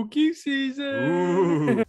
Spooky season. Ooh.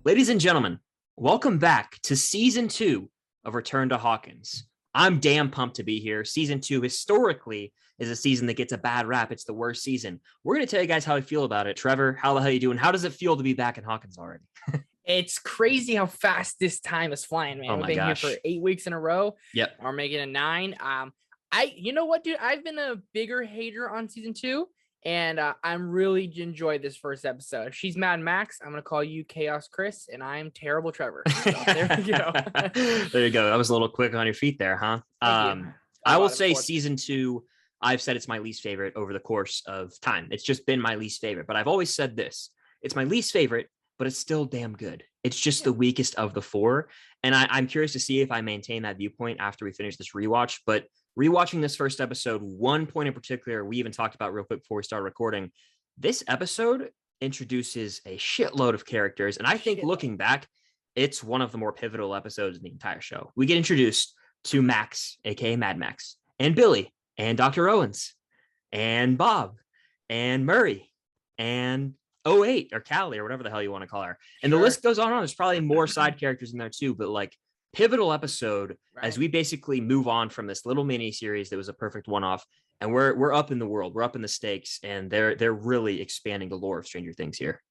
Ladies and gentlemen, welcome back to season 2 of Return to Hawkins. I'm damn pumped to be here. Season 2 historically is a season that gets a bad rap. It's the worst season. We're going to tell you guys how I feel about it. Trevor, how the hell are you doing? How does it feel to be back in Hawkins already? It's crazy how fast this time is flying, man. Oh We've my been gosh. here for 8 weeks in a row. Yep. We're making a 9. You know what, dude? I've been a bigger hater on season 2, and I'm really enjoyed this first episode. If she's MADMAX, I'm gonna call you Chaos Chris, and I'm Terrible Trevor. So, there we go. There you go. That was a little quick on your feet there, huh? Thank you. I will say season 2, I've said it's my least favorite over the course of time. It's just been my least favorite, but I've always said this. It's my least favorite, but it's still damn good. It's just the weakest of the 4. And I'm curious to see if I maintain that viewpoint after we finish this rewatch. But rewatching this first episode, one point in particular, we even talked about real quick before we started recording. This episode introduces a shitload of characters. And I think looking back, it's one of the more pivotal episodes in the entire show. We get introduced to Max, aka MADMAX, and Billy, and Dr. Owens, and Bob, and Murray, and 08 or Callie or whatever the hell you want to call her. And the list goes on. There's probably more side characters in there too, but like pivotal episode as we basically move on from this little mini series that was a perfect one-off, and we're up in the world, we're up in the stakes, and they're really expanding the lore of Stranger Things here.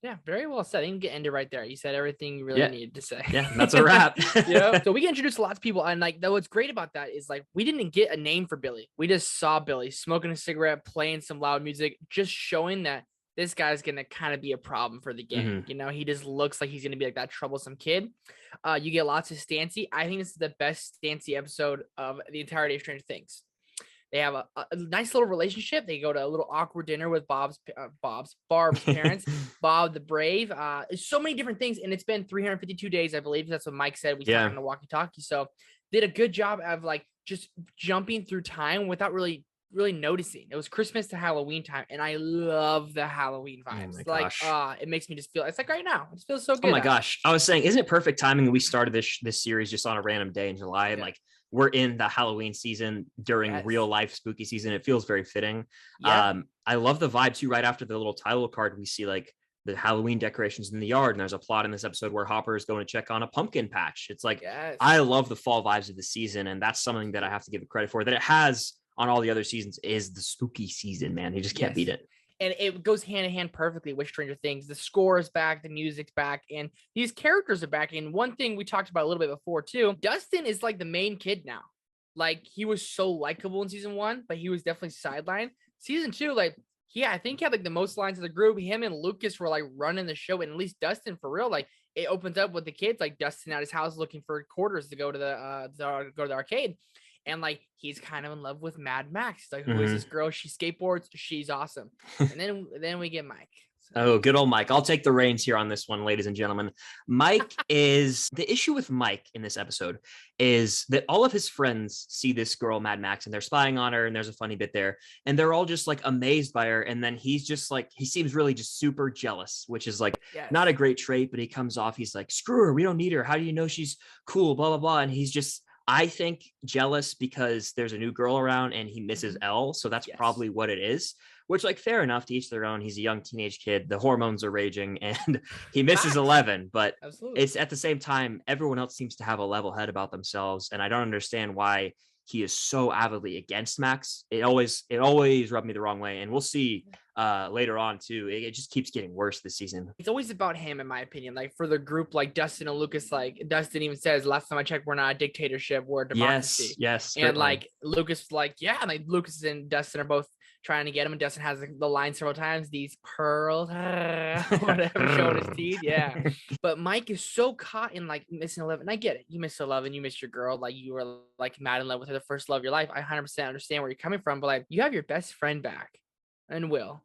Yeah, very well said. I didn't get ended right there. You said everything you really needed to say. Yeah, that's a wrap. So we get introduced to lots of people, and like, though, what's great about that is like we didn't get a name for Billy. We just saw Billy smoking a cigarette, playing some loud music, just showing that this guy's going to kind of be a problem for the gang. Mm-hmm. You know, he just looks like he's going to be like that troublesome kid. You get lots of Stancy. I think this is the best Stancy episode of the entirety of Stranger Things. They have a nice little relationship. They go to a little awkward dinner with Barb's parents, Bob the Brave. So many different things. And it's been 352 days, I believe. That's what Mike said. We talked on the walkie-talkie. So did a good job of like just jumping through time without really noticing. It was Christmas to Halloween time, and I love the Halloween vibes. It makes me just feel it's like right now. It feels so good. Oh my gosh. I was saying, isn't it perfect timing? We started this series just on a random day in July, and like we're in the Halloween season during real life spooky season. It feels very fitting. I love the vibe too. Right after the little title card, we see like the Halloween decorations in the yard, and there's a plot in this episode where Hopper is going to check on a pumpkin patch. It's like I love the fall vibes of the season, and that's something that I have to give it credit for that it has on all the other seasons is the spooky season, man. You just can't beat it. And it goes hand in hand perfectly with Stranger Things. The score is back, the music's back, and these characters are back. And one thing we talked about a little bit before too, Dustin is like the main kid now. Like he was so likable in season 1, but he was definitely sidelined. Season 2, like I think he had like the most lines of the group. Him and Lucas were like running the show, and at least Dustin for real. Like it opens up with the kids, like Dustin at his house looking for quarters to go to the arcade. And like he's kind of in love with MADMAX. He's like, who is this girl? She skateboards. She's awesome. And then we get Mike. Oh, good old Mike. I'll take the reins here on this one, ladies and gentlemen. Mike is the issue with Mike in this episode is that all of his friends see this girl, MADMAX, and they're spying on her. And there's a funny bit there. And they're all just like amazed by her. And then he's just like, he seems really just super jealous, which is like not a great trait, but he comes off. He's like, screw her. We don't need her. How do you know she's cool? Blah, blah, blah. And he's just, I think, jealous because there's a new girl around and he misses Elle. So that's probably what it is, which like fair enough, to each their own. He's a young teenage kid. The hormones are raging and he misses 11, but it's at the same time, everyone else seems to have a level head about themselves. And I don't understand why he is so avidly against Max. It always rubbed me the wrong way. And we'll see later on too. It just keeps getting worse this season. It's always about him, in my opinion. Like for the group, like Dustin and Lucas, like Dustin even says, last time I checked, we're not a dictatorship, we're a democracy. Yes. And certainly. Like Lucas, like, like Lucas and Dustin are both trying to get him, and Dustin has the line several times, these pearls, whatever, showing his teeth. But Mike is so caught in like missing 11. I get it. You missed 11, you missed your girl, like you were like mad in love with her, the first love of your life. I 100% understand where you're coming from, but like you have your best friend back and Will.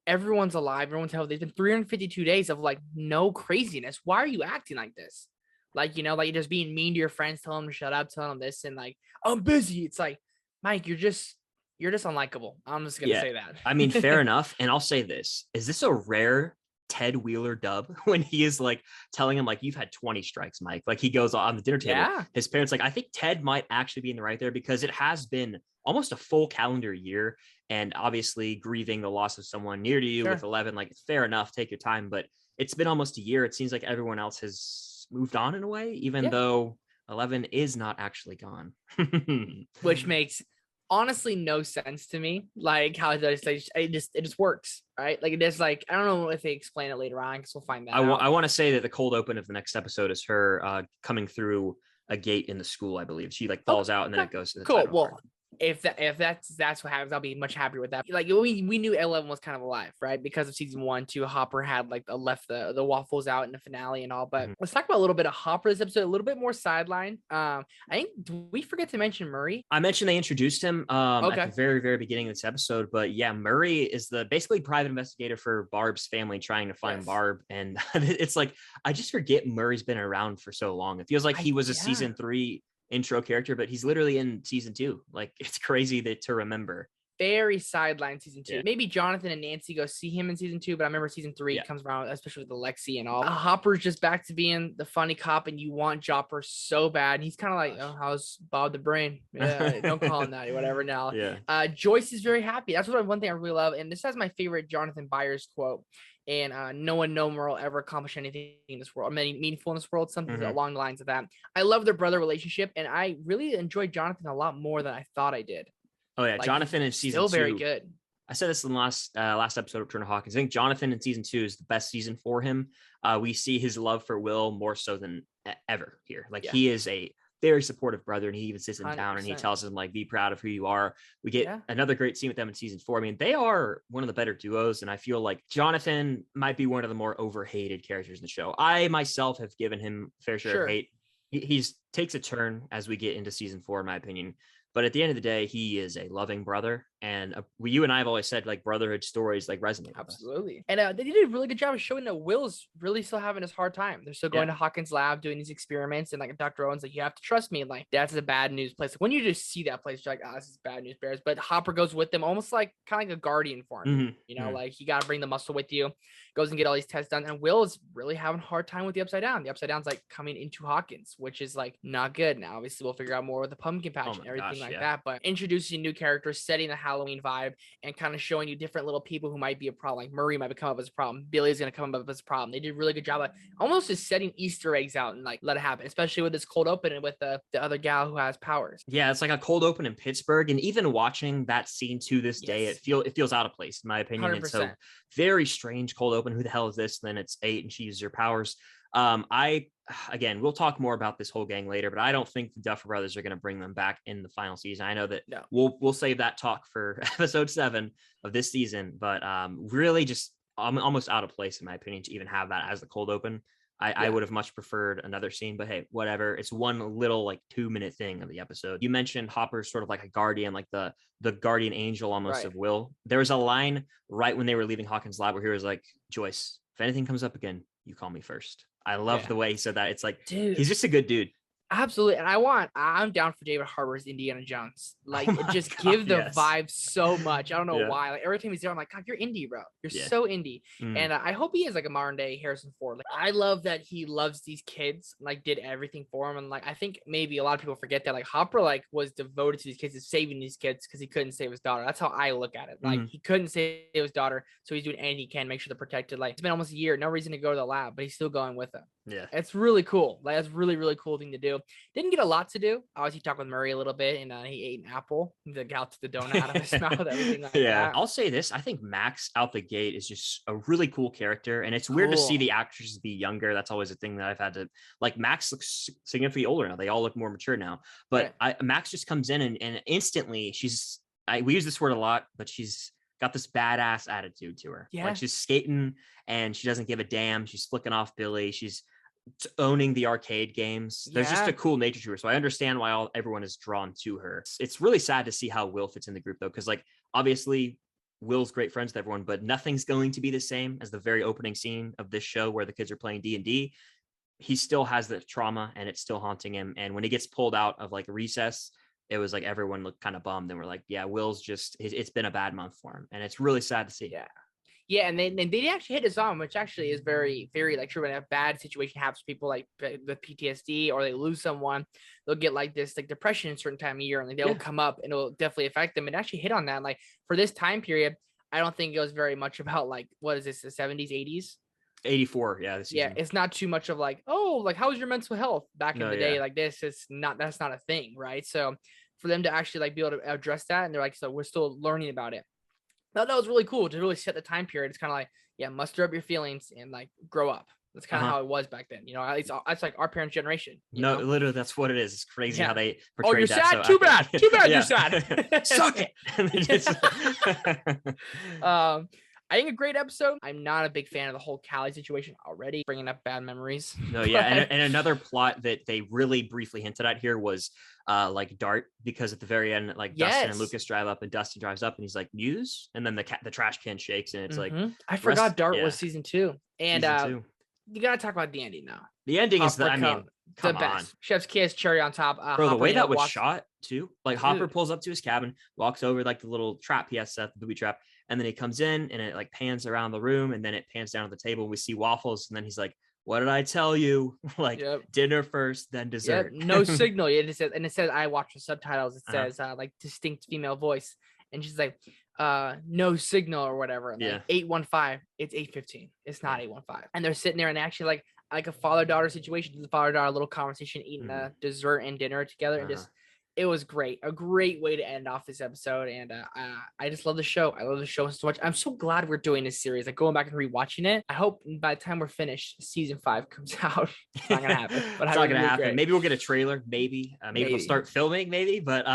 Everyone's alive, everyone's healthy. It's been 352 days of like no craziness. Why are you acting like this? Like, you know, like you're just being mean to your friends, telling them to shut up, telling them this, and like, I'm busy. It's like, Mike, you're just unlikable. I'm just gonna say that. I mean, fair enough. And I'll say this: is this a rare Ted Wheeler dub when he is like telling him like, you've had 20 strikes, Mike. Like he goes on the dinner table. Yeah. His parents like, I think Ted might actually be in the right there because it has been almost a full calendar year. And obviously grieving the loss of someone near to you with 11, like it's fair enough, take your time. But it's been almost a year. It seems like everyone else has moved on in a way, even though 11 is not actually gone. Which makes honestly no sense to me. Like how it just works, right? Like it is like, I don't know if they explain it later on because we'll find that out. I want to say that the cold open of the next episode is her coming through a gate in the school, I believe. She like falls out and then it goes to the title Well, card. if that's what happens, I'll be much happier with that. Like we knew 11 was kind of alive, right? Because of season 1, 2, Hopper had like left the waffles out in the finale and all. But let's talk about a little bit of Hopper this episode, a little bit more sideline. I think we forget to mention Murray. I mentioned they introduced him at the very, very beginning of this episode, but yeah, Murray is the basically private investigator for Barb's family trying to find Barb. And it's like, I just forget Murray's been around for so long. It feels like he was a season 3 intro character, but he's literally in season 2. Like it's crazy to remember. Very sideline season 2. Maybe Jonathan and Nancy go see him in season 2, but I remember season 3 comes around, especially with the Lexi and all. Hopper's just back to being the funny cop, and you want Jopper so bad. And he's kind of like, oh, how's Bob the Brain? Yeah, don't call him that or whatever now. Joyce is very happy. That's one thing I really love. And this has my favorite Jonathan Byers quote. And no one will ever accomplish anything in this world, meaningful in this world, something along the lines of that. I love their brother relationship, and I really enjoyed Jonathan a lot more than I thought I did. Oh yeah, like, Jonathan in season 2 still very good. I said this in the last episode of Return of Hawkins. I think Jonathan in season 2 is the best season for him. We see his love for Will more so than ever here. Like he is a very supportive brother, and he even sits him 100%. Down and he tells him like, be proud of who you are. We get another great scene with them in season 4. I mean, they are one of the better duos, and I feel like Jonathan might be one of the more overhated characters in the show. I myself have given him fair share of hate. He's takes a turn as we get into season 4, in my opinion. But at the end of the day, he is a loving brother. And you and I have always said like brotherhood stories like resonate. Absolutely. And they did a really good job of showing that Will's really still having his hard time. They're still going to Hawkins' lab, doing these experiments. And like Dr. Owen's like, you have to trust me. And like, that's a bad news place. When you just see that place, you're like, oh, this is bad news bears. But Hopper goes with them almost like kind of like a guardian for him. You know, like you got to bring the muscle with you. Goes and get all these tests done. And Will is really having a hard time with the Upside Down. The Upside Down's like coming into Hawkins, which is like not good. Now, obviously, we'll figure out more with the pumpkin patch and everything that. But introducing new characters, setting the Halloween vibe, and kind of showing you different little people who might be a problem. Like Murray might come up as a problem. Billy's going to come up as a problem. They did a really good job of almost just setting Easter eggs out and like let it happen, especially with this cold open and with the other gal who has powers. Yeah, it's like a cold open in Pittsburgh. And even watching that scene to this day, it feels out of place, in my opinion. 100%. And so very strange cold open. Who the hell is this? And then it's 8 and she uses her powers. Again, we'll talk more about this whole gang later, but I don't think the Duffer Brothers are going to bring them back in the final season. I know that we'll save that talk for episode 7 of this season, but really just almost out of place, in my opinion, to even have that as the cold open. I would have much preferred another scene, but hey, whatever. It's one little like 2-minute thing of the episode. You mentioned Hopper's sort of like a guardian, like the guardian angel almost of Will. There was a line right when they were leaving Hawkins' lab where he was like, Joyce, if anything comes up again, you call me first. I love the way he said that. It's like, dude, he's just a good dude. Absolutely. And I'm down for David Harbour's Indiana Jones. Like, just give the vibe so much. I don't know why. Like, every time he's there, I'm like, God, you're indie, bro. You're so indie. And I hope he is like a modern day Harrison Ford. Like, I love that he loves these kids, like, did everything for them. And like, I think maybe a lot of people forget that, like, Hopper, like, was devoted to these kids and saving these kids because he couldn't save his daughter. That's how I look at it. Like, he couldn't save his daughter, so he's doing anything he can, make sure they're protected. Like, it's been almost a year, no reason to go to the lab, but he's still going with them. Yeah. It's really cool. Like, that's really, really cool thing to do. Didn't get a lot to do. Obviously, talked with Murray a little bit, and he ate an apple. The gal took the donut out of his mouth, everything like that. I'll say this. I think Max out the gate is just a really cool character, and it's weird to see the actresses be younger. That's always a thing that I've had to, like, Max looks significantly older now. They all look more mature now. But Max just comes in and instantly we use this word a lot, but she's got this badass attitude to her. Like, she's skating and she doesn't give a damn. She's flicking off Billy. She's owning the arcade games. There's just a cool nature to her. So I understand why everyone is drawn to her. It's really sad to see how Will fits in the group, though, because, like, obviously Will's great friends with everyone, but nothing's going to be the same as the very opening scene of this show where the kids are playing D&D. He still has the trauma and it's still haunting him. And when he gets pulled out of, like, recess, it was like everyone looked kind of bummed and we're like, yeah, Will's just, it's been a bad month for him. And it's really sad to see. Yeah, and they actually hit us on, which actually is very, very like true. When a bad situation happens to people like with PTSD or they lose someone, they'll get like this like depression in a certain time of year, and like, they'll come up and it'll definitely affect them. It actually hit on that. Like for this time period, I don't think it was very much about like what is this, the 70s, 80s? 84, yeah. Yeah, it's not too much of like, oh, like how's your mental health back in the day? Yeah. Like this is not, that's not a thing, right? So for them to actually like be able to address that, and they're like, so we're still learning about it. That was really cool to really set the time period. It's kind of like, yeah, muster up your feelings and like grow up. That's kind of how it was back then. You know, at least that's like our parents' generation. You know? Literally, that's what it is. It's crazy how they portray you're that. Sad? So too bad. Too bad you're sad. Suck it. I think a great episode. I'm not a big fan of the whole Callie situation already, bringing up bad memories. No, yeah. And another plot that they really briefly hinted at here was like Dart, because at the very end, like Dustin and Lucas drive up and Dustin drives up and he's like, Muse? And then the trash can shakes and it's like, I forgot Dart was season 2. And season 2. You got to talk about the ending now. The ending is the best. On. Chef's kiss, cherry on top. Bro, the way that was shot too, like Hopper pulls up to his cabin, walks over like the little trap he has set, the booby trap, and then he comes in and it like pans around the room and then it pans down to the table and we see waffles and then he's like, what did I tell you? Like dinner first, then dessert. No signal. It says I watch the subtitles. It says like distinct female voice, and she's like, no signal or whatever. And like 815. It's 8:15. It's not 8:15. And they're sitting there and actually like a father-daughter situation. The father-daughter little conversation, eating a dessert and dinner together, and just. It was great. A great way to end off this episode. And I just love the show. I love the show so much. I'm so glad we're doing this series. Like going back and rewatching it. I hope by the time we're finished, season 5 comes out. It's not going to happen. But it's not going to happen. Great. Maybe we'll get a trailer. Maybe they'll start filming. Maybe. But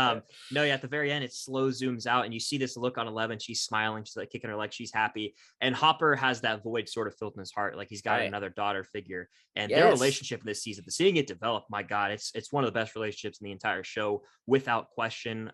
no, at the very end, it slow zooms out and you see this look on Eleven. She's smiling. She's like kicking her leg. She's happy. And Hopper has that void sort of filled in his heart. Like he's got another daughter figure. And their relationship in this season, seeing it develop, my God, it's one of the best relationships in the entire show without question.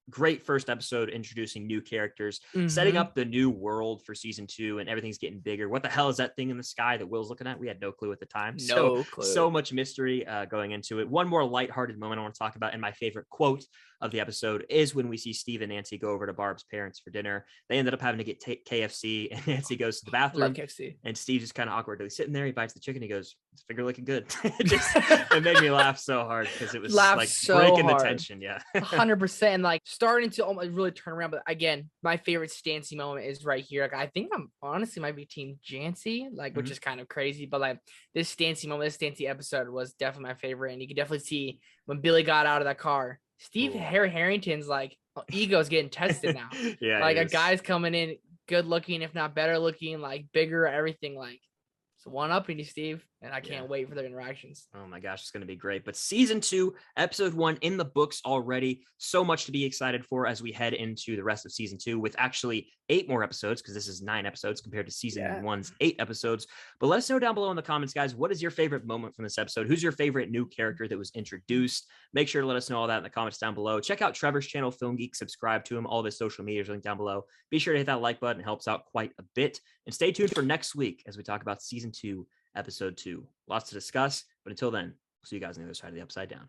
Great first episode introducing new characters, setting up the new world for season 2, and everything's getting bigger. What the hell is that thing in the sky that Will's looking at? We had no clue at the time. So much mystery going into it. One more lighthearted moment I want to talk about, and my favorite quote of the episode is when we see Steve and Nancy go over to Barb's parents for dinner. They ended up having to get KFC, and Nancy goes to the bathroom, and Steve's just kind of awkwardly sitting there. He bites the chicken. He goes, "This finger looking good." It made me laugh so hard because it was like breaking the tension. 100%. And like starting to almost really turn around. But again, my favorite Stancy moment is right here. Like I think I'm honestly might be team Jancy, like which is kind of crazy. But like this Stancy moment, this Stancy episode was definitely my favorite. And you can definitely see when Billy got out of that car. Steve Harrington's like ego's getting tested now. Like a guy's coming in good looking, if not better looking, like bigger, everything. Like it's one up in you, Steve. And I can't wait for their interactions. Oh my gosh, it's going to be great. But season 2, episode 1 in the books already. So much to be excited for as we head into the rest of season 2 with actually 8 more episodes, because this is 9 episodes compared to season 1's 8 episodes. But let us know down below in the comments, guys, what is your favorite moment from this episode? Who's your favorite new character that was introduced? Make sure to let us know all that in the comments down below. Check out Trevor's channel, Film Geek. Subscribe to him. All of his social media is linked down below. Be sure to hit that like button. It helps out quite a bit. And stay tuned for next week as we talk about season 2, episode 2. Lots to discuss, but until then, we'll see you guys on the other side of the Upside Down.